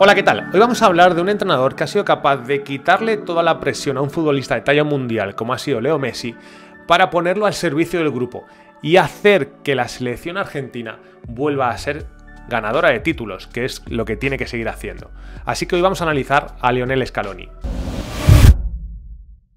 Hola, ¿qué tal? Hoy vamos a hablar de un entrenador que ha sido capaz de quitarle toda la presión a un futbolista de talla mundial como ha sido Leo Messi para ponerlo al servicio del grupo y hacer que la selección argentina vuelva a ser ganadora de títulos, que es lo que tiene que seguir haciendo. Así que hoy vamos a analizar a Lionel Scaloni.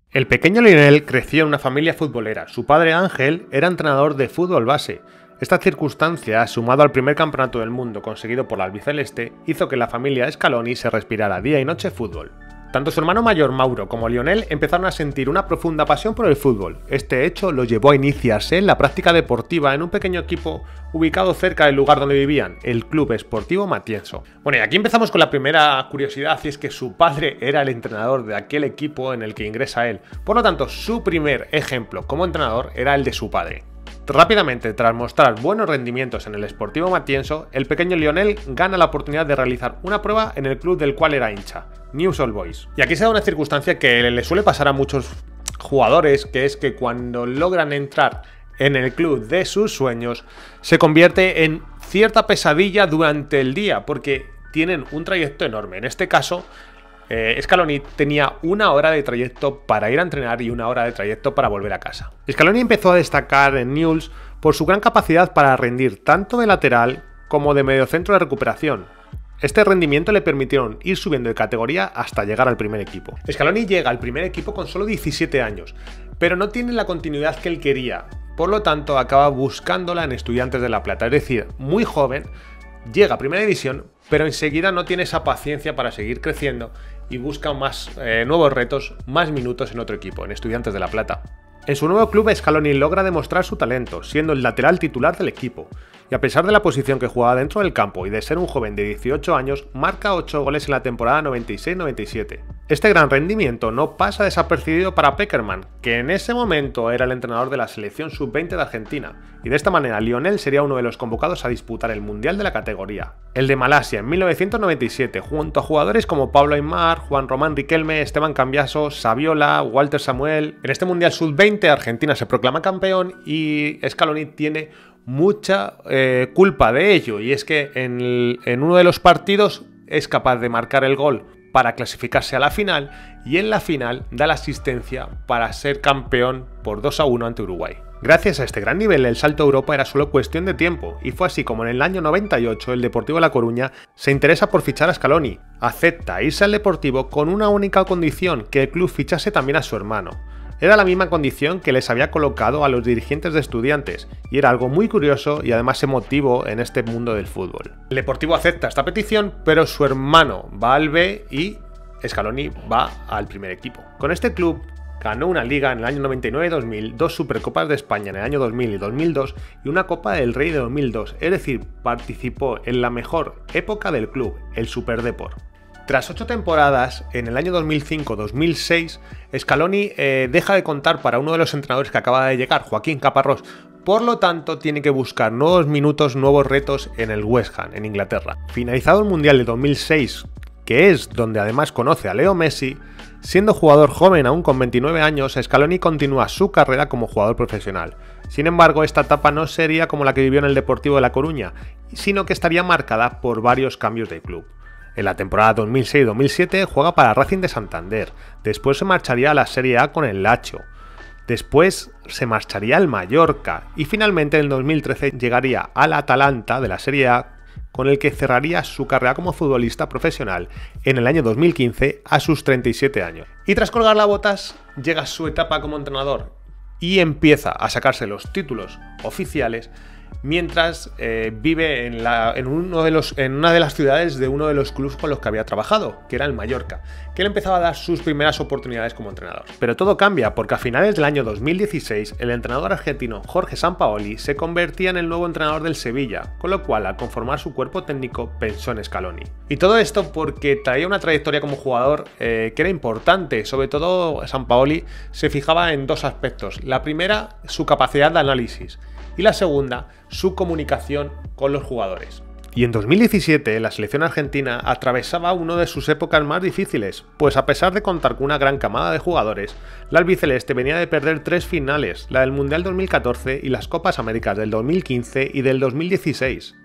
El pequeño Lionel creció en una familia futbolera. Su padre Ángel era entrenador de fútbol base. Esta circunstancia, sumado al primer campeonato del mundo conseguido por la albiceleste, hizo que la familia Scaloni se respirara día y noche fútbol. Tanto su hermano mayor Mauro como Lionel empezaron a sentir una profunda pasión por el fútbol. Este hecho los llevó a iniciarse en la práctica deportiva en un pequeño equipo ubicado cerca del lugar donde vivían, el Club Sportivo Matienzo. Bueno, y aquí empezamos con la primera curiosidad, y es que su padre era el entrenador de aquel equipo en el que ingresa él. Por lo tanto, su primer ejemplo como entrenador era el de su padre. Rápidamente, tras mostrar buenos rendimientos en el Sportivo Matienzo, el pequeño Lionel gana la oportunidad de realizar una prueba en el club del cual era hincha, Newell's Old Boys. Y aquí se da una circunstancia que le suele pasar a muchos jugadores, que es que cuando logran entrar en el club de sus sueños, se convierte en cierta pesadilla durante el día, porque tienen un trayecto enorme. En este caso, Scaloni tenía 1 hora de trayecto para ir a entrenar y 1 hora de trayecto para volver a casa. Scaloni empezó a destacar en Newell's por su gran capacidad para rendir tanto de lateral como de mediocentro de recuperación. Este rendimiento le permitieron ir subiendo de categoría hasta llegar al primer equipo. Scaloni llega al primer equipo con solo 17 años, pero no tiene la continuidad que él quería. Por lo tanto, acaba buscándola en Estudiantes de La Plata, es decir, muy joven, llega a primera división, pero enseguida no tiene esa paciencia para seguir creciendo y busca más nuevos retos, más minutos en otro equipo, en Estudiantes de La Plata. En su nuevo club, Scaloni logra demostrar su talento, siendo el lateral titular del equipo, y a pesar de la posición que jugaba dentro del campo y de ser un joven de 18 años, marca 8 goles en la temporada 96-97. Este gran rendimiento no pasa desapercibido para Pekerman, que en ese momento era el entrenador de la selección sub-20 de Argentina, y de esta manera Lionel sería uno de los convocados a disputar el Mundial de la categoría, el de Malasia en 1997, junto a jugadores como Pablo Aimar, Juan Román Riquelme, Esteban Cambiaso, Saviola, Walter Samuel. En este Mundial sub-20 Argentina se proclama campeón y Scaloni tiene mucha culpa de ello, y es que en uno de los partidos es capaz de marcar el gol para clasificarse a la final, y en la final da la asistencia para ser campeón por 2-1 ante Uruguay. Gracias a este gran nivel, el salto a Europa era solo cuestión de tiempo, y fue así como en el año 98 el Deportivo La Coruña se interesa por fichar a Scaloni. Acepta irse al Deportivo con una única condición: que el club fichase también a su hermano. Era la misma condición que les había colocado a los dirigentes de Estudiantes, y era algo muy curioso y además emotivo en este mundo del fútbol. El Deportivo acepta esta petición, pero su hermano va al B y Scaloni va al primer equipo. Con este club ganó una liga en el año 99-2000, 2 Supercopas de España en el año 2000 y 2002 y una Copa del Rey de 2002, es decir, participó en la mejor época del club, el Superdeport. Tras 8 temporadas, en el año 2005-2006, Scaloni deja de contar para uno de los entrenadores que acaba de llegar, Joaquín Caparrós. Por lo tanto, tiene que buscar nuevos minutos, nuevos retos en el West Ham, en Inglaterra. Finalizado el Mundial de 2006, que es donde además conoce a Leo Messi, siendo jugador joven aún con 29 años, Scaloni continúa su carrera como jugador profesional. Sin embargo, esta etapa no sería como la que vivió en el Deportivo de La Coruña, sino que estaría marcada por varios cambios de club. En la temporada 2006-2007 juega para Racing de Santander, después se marcharía a la Serie A con el Lazio, después se marcharía al Mallorca y finalmente en 2013 llegaría al Atalanta de la Serie A, con el que cerraría su carrera como futbolista profesional en el año 2015 a sus 37 años. Y tras colgar las botas llega su etapa como entrenador y empieza a sacarse los títulos oficiales mientras vive en una de las ciudades de uno de los clubes con los que había trabajado, que era el Mallorca, que él empezaba a dar sus primeras oportunidades como entrenador. Pero todo cambia, porque a finales del año 2016 el entrenador argentino Jorge Sampaoli se convertía en el nuevo entrenador del Sevilla, con lo cual al conformar su cuerpo técnico pensó en Scaloni. Y todo esto porque traía una trayectoria como jugador que era importante. Sobre todo Sampaoli se fijaba en 2 aspectos: la primera, su capacidad de análisis, y la segunda, su comunicación con los jugadores. Y en 2017 la selección argentina atravesaba una de sus épocas más difíciles, pues a pesar de contar con una gran camada de jugadores, la albiceleste venía de perder 3 finales, la del Mundial 2014 y las Copas Américas del 2015 y del 2016.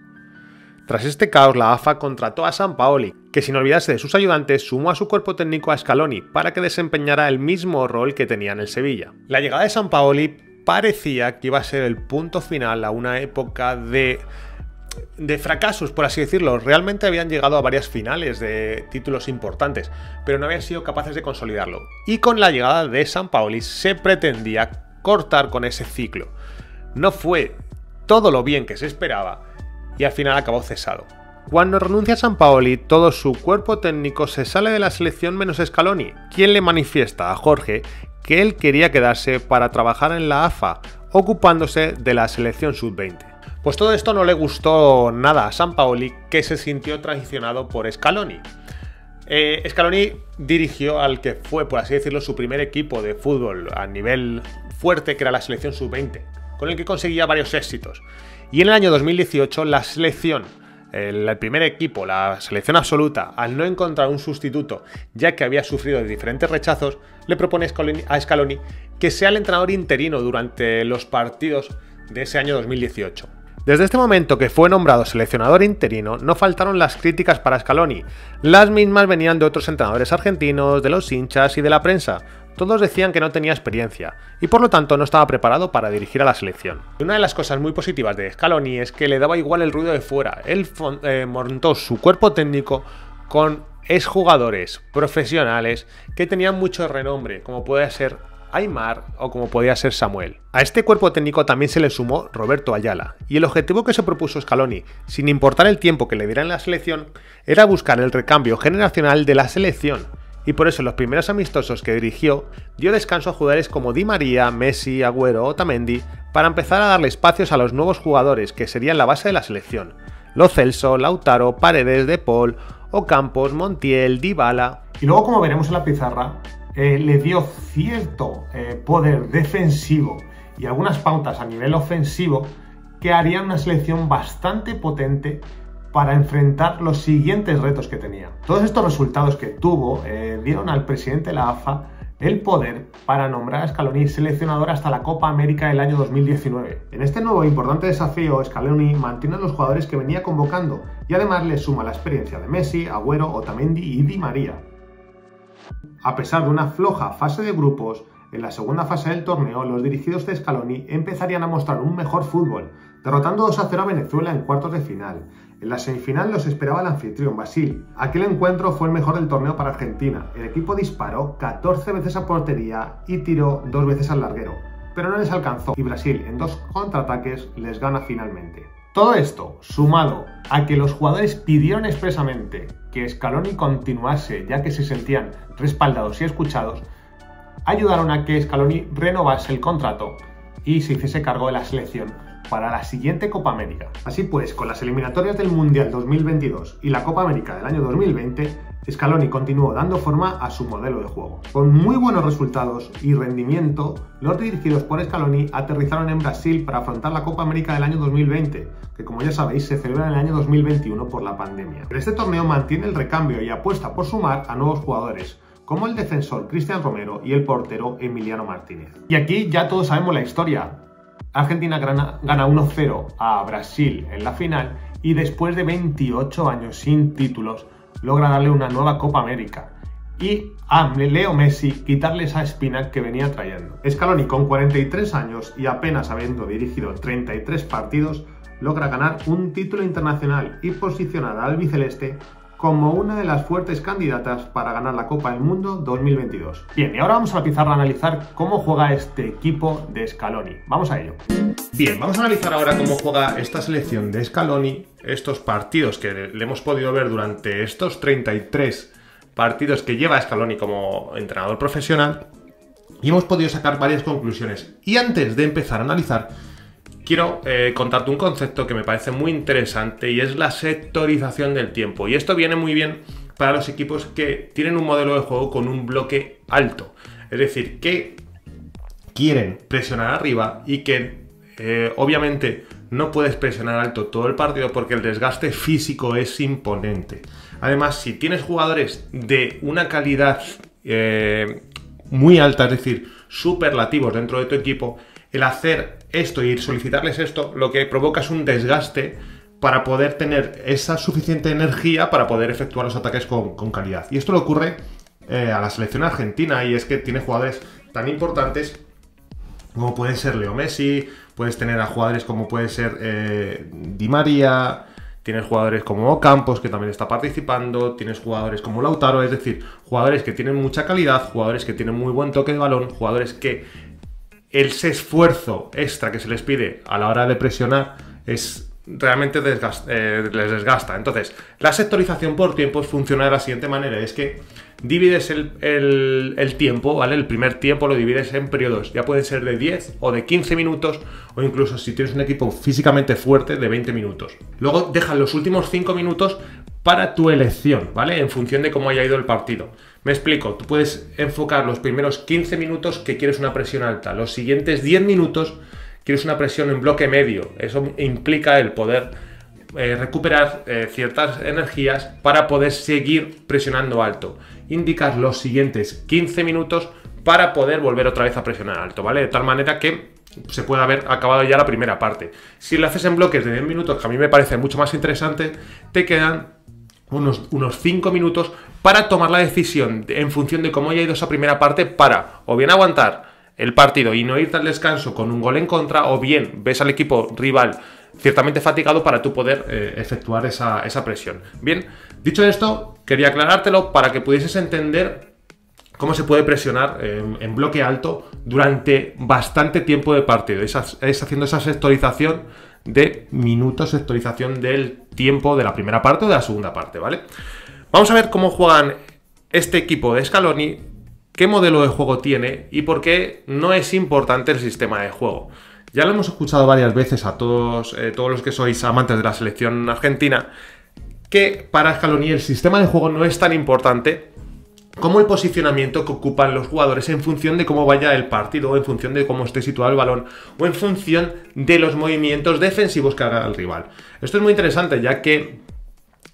Tras este caos, la AFA contrató a Sampaoli, que sin olvidarse de sus ayudantes, sumó a su cuerpo técnico a Scaloni para que desempeñara el mismo rol que tenía en el Sevilla. La llegada de Sampaoli parecía que iba a ser el punto final a una época de fracasos, por así decirlo. Realmente habían llegado a varias finales de títulos importantes, pero no habían sido capaces de consolidarlo. Y con la llegada de Sampaoli se pretendía cortar con ese ciclo. No fue todo lo bien que se esperaba y al final acabó cesado. Cuando renuncia Sampaoli, todo su cuerpo técnico se sale de la selección menos Scaloni, quien le manifiesta a Jorge que él quería quedarse para trabajar en la AFA, ocupándose de la selección sub-20. Pues todo esto no le gustó nada a Sampaoli, que se sintió traicionado por Scaloni. Scaloni dirigió al que fue, por así decirlo, su primer equipo de fútbol a nivel fuerte, que era la selección sub-20, con el que conseguía varios éxitos. Y en el año 2018 la selección, el primer equipo, la selección absoluta, al no encontrar un sustituto, ya que había sufrido de diferentes rechazos, le propone a Scaloni que sea el entrenador interino durante los partidos de ese año 2018. Desde este momento que fue nombrado seleccionador interino, no faltaron las críticas para Scaloni. Las mismas venían de otros entrenadores argentinos, de los hinchas y de la prensa. Todos decían que no tenía experiencia y por lo tanto no estaba preparado para dirigir a la selección. Y una de las cosas muy positivas de Scaloni es que le daba igual el ruido de fuera. Él montó su cuerpo técnico con exjugadores profesionales que tenían mucho renombre, como puede ser Aimar o como podía ser Samuel. A este cuerpo técnico también se le sumó Roberto Ayala, y el objetivo que se propuso Scaloni, sin importar el tiempo que le diera en la selección, era buscar el recambio generacional de la selección. Y por eso en los primeros amistosos que dirigió, dio descanso a jugadores como Di María, Messi, Agüero o Otamendi para empezar a darle espacios a los nuevos jugadores que serían la base de la selección. Lo Celso, Lautaro, Paredes, De Paul, Ocampos, Montiel, Dybala. Y luego, como veremos en la pizarra, le dio cierto poder defensivo y algunas pautas a nivel ofensivo que harían una selección bastante potente para enfrentar los siguientes retos que tenía. Todos estos resultados que tuvo dieron al presidente de la AFA el poder para nombrar a Scaloni seleccionador hasta la Copa América del año 2019. En este nuevo e importante desafío, Scaloni mantiene a los jugadores que venía convocando y además le suma la experiencia de Messi, Agüero, Otamendi y Di María. A pesar de una floja fase de grupos, en la segunda fase del torneo, los dirigidos de Scaloni empezarían a mostrar un mejor fútbol, derrotando 2-0 a Venezuela en cuartos de final. En la semifinal los esperaba el anfitrión, Brasil. Aquel encuentro fue el mejor del torneo para Argentina. El equipo disparó 14 veces a portería y tiró 2 veces al larguero, pero no les alcanzó y Brasil en 2 contraataques les gana finalmente. Todo esto, sumado a que los jugadores pidieron expresamente que Scaloni continuase ya que se sentían respaldados y escuchados, ayudaron a que Scaloni renovase el contrato y se hiciese cargo de la selección para la siguiente Copa América. Así pues, con las eliminatorias del Mundial 2022 y la Copa América del año 2020, Scaloni continuó dando forma a su modelo de juego. Con muy buenos resultados y rendimiento, los dirigidos por Scaloni aterrizaron en Brasil para afrontar la Copa América del año 2020, que como ya sabéis se celebra en el año 2021 por la pandemia. Pero este torneo mantiene el recambio y apuesta por sumar a nuevos jugadores, como el defensor Cristian Romero y el portero Emiliano Martínez. Y aquí ya todos sabemos la historia. Argentina gana 1-0 a Brasil en la final y después de 28 años sin títulos logra darle una nueva Copa América y a Leo Messi quitarle esa espina que venía trayendo. Scaloni, con 43 años y apenas habiendo dirigido 33 partidos, logra ganar un título internacional y posicionar al albiceleste como una de las fuertes candidatas para ganar la Copa del Mundo 2022. Bien, y ahora vamos a la pizarra a analizar cómo juega este equipo de Scaloni. Vamos a ello. Bien, vamos a analizar ahora cómo juega esta selección de Scaloni, estos partidos que le hemos podido ver durante estos 33 partidos que lleva Scaloni como entrenador profesional, y hemos podido sacar varias conclusiones. Y antes de empezar a analizar, quiero contarte un concepto que me parece muy interesante y es la sectorización del tiempo. Y esto viene muy bien para los equipos que tienen un modelo de juego con un bloque alto. Es decir, que quieren presionar arriba y que obviamente no puedes presionar alto todo el partido porque el desgaste físico es imponente. Además, si tienes jugadores de una calidad muy alta, es decir, superlativos dentro de tu equipo, el hacer esto y solicitarles esto, lo que provoca es un desgaste para poder tener esa suficiente energía para poder efectuar los ataques con calidad. Y esto le ocurre a la selección argentina, y es que tiene jugadores tan importantes como pueden ser Leo Messi, puedes tener a jugadores como puede ser Di María, tienes jugadores como Ocampos, que también está participando, tienes jugadores como Lautaro, es decir, jugadores que tienen mucha calidad, jugadores que tienen muy buen toque de balón, jugadores que ese esfuerzo extra que se les pide a la hora de presionar es realmente les desgasta. Entonces, la sectorización por tiempos funciona de la siguiente manera, es que divides el tiempo, ¿vale? El primer tiempo lo divides en periodos, ya pueden ser de 10 o de 15 minutos, o incluso si tienes un equipo físicamente fuerte, de 20 minutos. Luego dejas los últimos 5 minutos para tu elección, ¿vale? En función de cómo haya ido el partido. Me explico, tú puedes enfocar los primeros 15 minutos que quieres una presión alta, los siguientes 10 minutos quieres una presión en bloque medio. Eso implica el poder recuperar ciertas energías para poder seguir presionando alto. Indicas los siguientes 15 minutos para poder volver otra vez a presionar alto, ¿vale? De tal manera que se puede haber acabado ya la primera parte. Si lo haces en bloques de 10 minutos, que a mí me parece mucho más interesante, te quedan unos 5 minutos para tomar la decisión en función de cómo haya ido esa primera parte, para o bien aguantar el partido y no irte al descanso con un gol en contra, o bien ves al equipo rival ciertamente fatigado para tú poder efectuar esa presión. Bien, dicho esto, quería aclarártelo para que pudieses entender cómo se puede presionar en bloque alto durante bastante tiempo de partido. Es haciendo esa sectorización de minutos, sectorización del tiempo de la primera parte o de la segunda parte, ¿vale? Vamos a ver cómo juegan este equipo de Scaloni, qué modelo de juego tiene y por qué no es importante el sistema de juego. Ya lo hemos escuchado varias veces a todos los que sois amantes de la selección argentina, que para Scaloni el sistema de juego no es tan importante como el posicionamiento que ocupan los jugadores en función de cómo vaya el partido, o en función de cómo esté situado el balón, o en función de los movimientos defensivos que haga el rival. Esto es muy interesante, ya que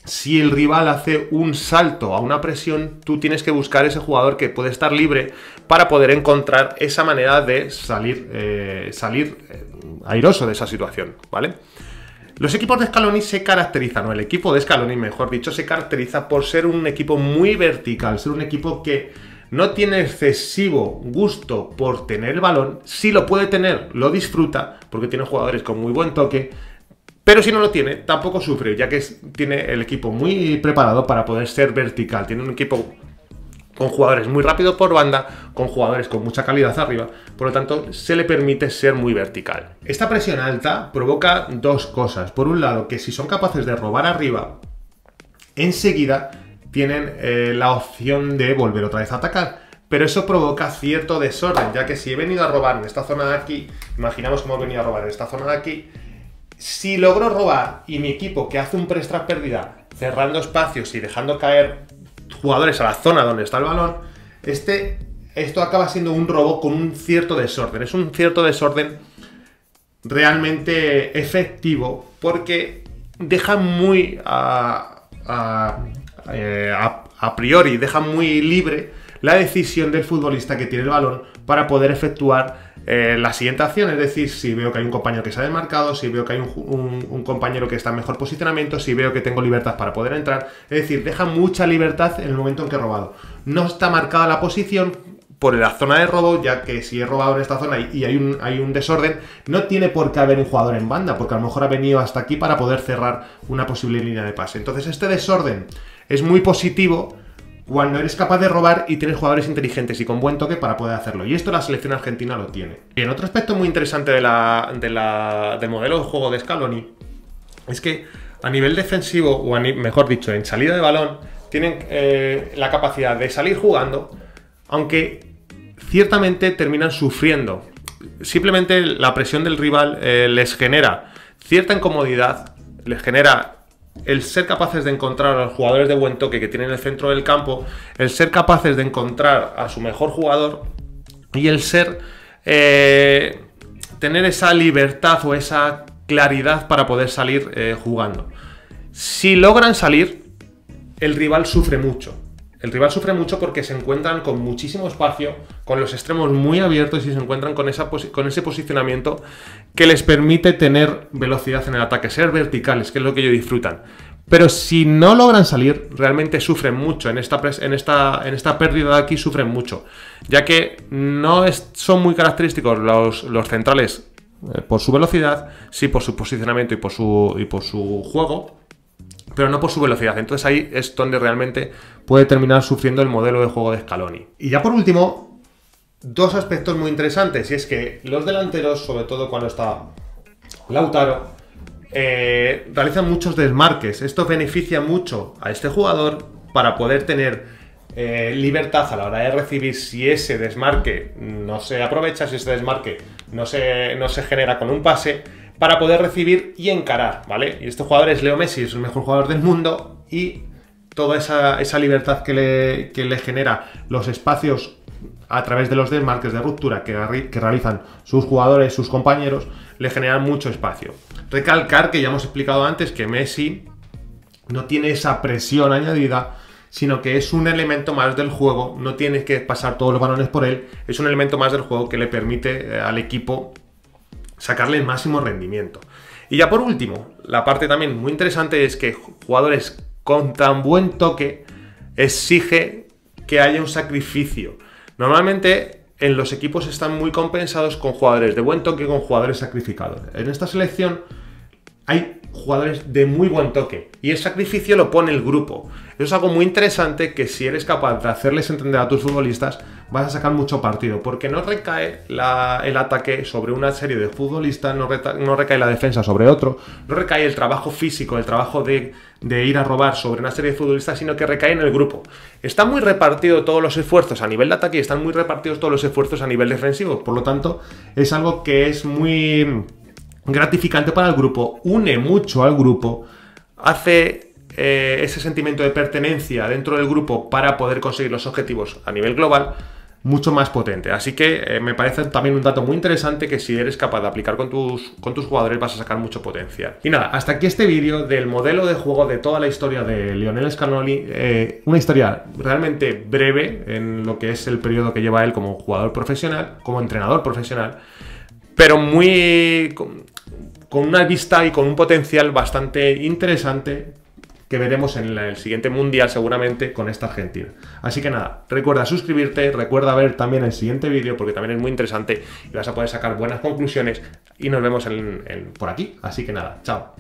si el rival hace un salto a una presión, tú tienes que buscar ese jugador que puede estar libre para poder encontrar esa manera de salir airoso de esa situación, ¿vale? Los equipos de Scaloni se caracterizan, o el equipo de Scaloni, mejor dicho, se caracteriza por ser un equipo muy vertical, ser un equipo que no tiene excesivo gusto por tener el balón. Si lo puede tener, lo disfruta, porque tiene jugadores con muy buen toque, pero si no lo tiene, tampoco sufre, ya que tiene el equipo muy preparado para poder ser vertical. Tiene un equipo con jugadores muy rápidos por banda, con jugadores con mucha calidad arriba, por lo tanto se le permite ser muy vertical. Esta presión alta provoca dos cosas. Por un lado, que si son capaces de robar arriba, enseguida tienen la opción de volver otra vez a atacar. Pero eso provoca cierto desorden, ya que si he venido a robar en esta zona de aquí, imaginamos cómo he venido a robar en esta zona de aquí, si logro robar y mi equipo, que hace un press tras pérdida, cerrando espacios y dejando caer jugadores a la zona donde está el balón, esto acaba siendo un robo con un cierto desorden. Es un cierto desorden realmente efectivo, porque deja muy a priori, deja muy libre la decisión del futbolista que tiene el balón para poder efectuar la siguiente acción. Es decir, si veo que hay un compañero que se ha desmarcado, si veo que hay un compañero que está en mejor posicionamiento, si veo que tengo libertad para poder entrar. Es decir, deja mucha libertad en el momento en que he robado. No está marcada la posición por la zona de robo, ya que si he robado en esta zona y hay un desorden, no tiene por qué haber un jugador en banda, porque a lo mejor ha venido hasta aquí para poder cerrar una posible línea de pase. Entonces este desorden es muy positivo cuando eres capaz de robar y tienes jugadores inteligentes y con buen toque para poder hacerlo. Y esto la selección argentina lo tiene. Bien, otro aspecto muy interesante del modelo de juego de Scaloni es que a nivel defensivo, o mejor dicho, en salida de balón, tienen la capacidad de salir jugando, aunque ciertamente terminan sufriendo. Simplemente la presión del rival les genera cierta incomodidad, les genera el ser capaces de encontrar a los jugadores de buen toque que tienen en el centro del campo, el ser capaces de encontrar a su mejor jugador y el tener esa libertad o esa claridad para poder salir jugando. Si logran salir, el rival sufre mucho. el rival sufre mucho porque se encuentran con muchísimo espacio, con los extremos muy abiertos y se encuentran con ese posicionamiento que les permite tener velocidad en el ataque, ser verticales, que es lo que ellos disfrutan. Pero si no logran salir, realmente sufren mucho. En esta pérdida de aquí sufren mucho, ya que no son muy característicos los centrales por su velocidad, sí por su posicionamiento y por su juego, pero no por su velocidad. Entonces ahí es donde realmente puede terminar sufriendo el modelo de juego de Scaloni. Y ya por último, dos aspectos muy interesantes, y es que los delanteros, sobre todo cuando está Lautaro, realizan muchos desmarques. Esto beneficia mucho a este jugador para poder tener libertad a la hora de recibir. Si ese desmarque no se aprovecha, si ese desmarque no se genera con un pase, para poder recibir y encarar, ¿vale? Y este jugador es Leo Messi, es el mejor jugador del mundo, y toda esa libertad que le genera los espacios a través de los desmarques de ruptura que realizan sus jugadores, sus compañeros, le generan mucho espacio. Recalcar que ya hemos explicado antes que Messi no tiene esa presión añadida, sino que es un elemento más del juego, no tiene que pasar todos los balones por él, es un elemento más del juego que le permite al equipo sacarle el máximo rendimiento. Y ya por último, la parte también muy interesante es que jugadores con tan buen toque exige que haya un sacrificio. Normalmente en los equipos están muy compensados con jugadores de buen toque y con jugadores sacrificados. En esta selección hay jugadores de muy buen toque y el sacrificio lo pone el grupo. Eso es algo muy interesante, que si eres capaz de hacerles entender a tus futbolistas, vas a sacar mucho partido, porque no recae el ataque sobre una serie de futbolistas, no recae la defensa sobre otro, no recae el trabajo físico, el trabajo de ir a robar sobre una serie de futbolistas, sino que recae en el grupo. Están muy repartidos todos los esfuerzos a nivel de ataque y están muy repartidos todos los esfuerzos a nivel defensivo. Por lo tanto, es algo que es muy gratificante para el grupo, une mucho al grupo, hace ese sentimiento de pertenencia dentro del grupo para poder conseguir los objetivos a nivel global mucho más potente. Así que me parece también un dato muy interesante, que si eres capaz de aplicar con tus jugadores vas a sacar mucho potencial. Y nada, hasta aquí este vídeo del modelo de juego de toda la historia de Lionel Scaloni, una historia realmente breve en lo que es el periodo que lleva él como jugador profesional, como entrenador profesional, pero muy con una vista y con un potencial bastante interesante que veremos en el siguiente mundial seguramente con esta Argentina. Así que nada, recuerda suscribirte, recuerda ver también el siguiente vídeo porque también es muy interesante y vas a poder sacar buenas conclusiones, y nos vemos por aquí. Así que nada, chao.